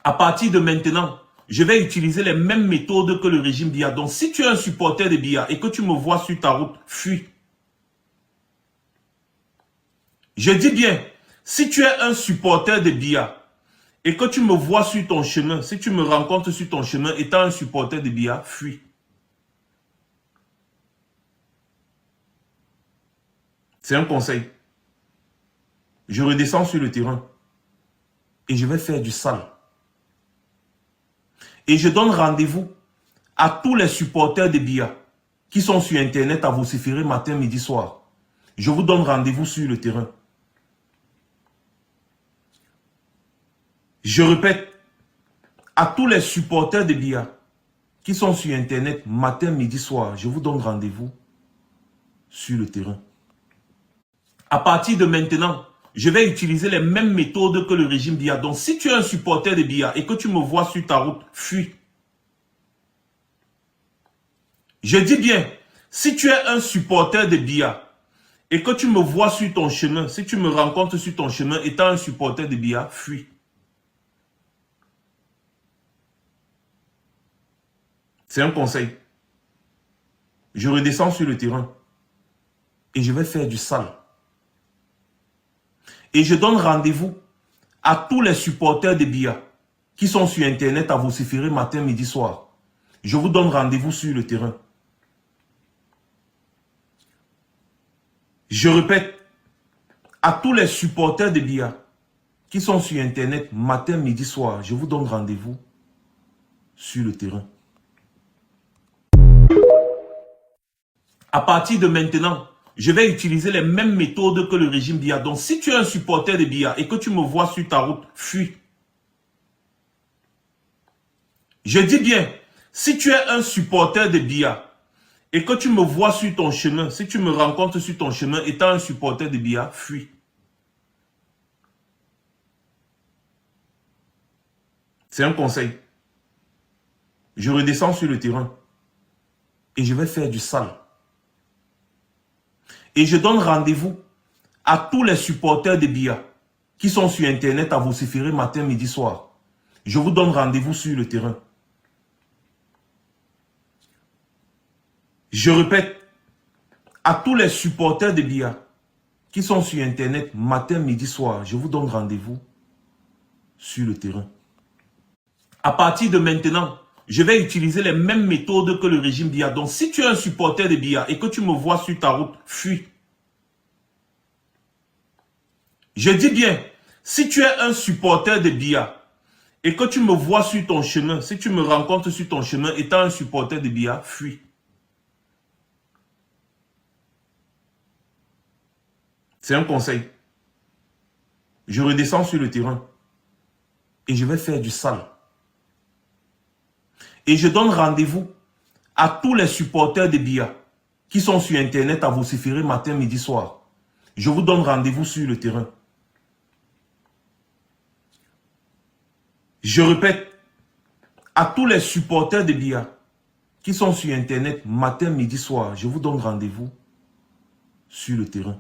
À partir de maintenant, je vais utiliser les mêmes méthodes que le régime Biya. Donc, si tu es un supporter de Biya et que tu me vois sur ta route, fuis. Je dis bien, si tu es un supporter de Biya et que tu me vois sur ton chemin, si tu me rencontres sur ton chemin étant un supporter de Biya, fuis. C'est un conseil. Je redescends sur le terrain et je vais faire du sale. Et je donne rendez-vous à tous les supporters de Biya qui sont sur Internet à vociférer matin, midi, soir. Je vous donne rendez-vous sur le terrain. Je répète, à tous les supporters de Biya qui sont sur Internet matin, midi, soir, je vous donne rendez-vous sur le terrain. À partir de maintenant, je vais utiliser les mêmes méthodes que le régime Biya. Donc, si tu es un supporter de Biya et que tu me vois sur ta route, fuis. Je dis bien, si tu es un supporter de Biya et que tu me vois sur ton chemin, si tu me rencontres sur ton chemin étant un supporter de Biya, fuis. C'est un conseil. Je redescends sur le terrain et je vais faire du sale. Et je donne rendez-vous à tous les supporters de Biya qui sont sur Internet à vociférer matin, midi, soir. Je vous donne rendez-vous sur le terrain. Je répète, à tous les supporters de Biya qui sont sur Internet matin, midi, soir, je vous donne rendez-vous sur le terrain. À partir de maintenant, je vais utiliser les mêmes méthodes que le régime Biya. Donc, si tu es un supporter de Biya et que tu me vois sur ta route, fuis. Je dis bien, si tu es un supporter de Biya et que tu me vois sur ton chemin, si tu me rencontres sur ton chemin étant un supporter de Biya, fuis. C'est un conseil. Je redescends sur le terrain et je vais faire du sale. Et je donne rendez-vous à tous les supporters de Biya qui sont sur Internet à vociférer matin, midi, soir. Je vous donne rendez-vous sur le terrain. Je répète, à tous les supporters de Biya qui sont sur Internet matin, midi, soir, je vous donne rendez-vous sur le terrain. À partir de maintenant, je vais utiliser les mêmes méthodes que le régime Biya. Donc, si tu es un supporter de Biya et que tu me vois sur ta route, fuis. Je dis bien, si tu es un supporter de Biya et que tu me vois sur ton chemin, si tu me rencontres sur ton chemin étant un supporter de Biya, fuis. C'est un conseil. Je redescends sur le terrain et je vais faire du sale. Et je donne rendez-vous à tous les supporters de Biya qui sont sur Internet à vociférer matin, midi, soir. Je vous donne rendez-vous sur le terrain. Je répète, à tous les supporters de Biya qui sont sur Internet matin, midi, soir, je vous donne rendez-vous sur le terrain.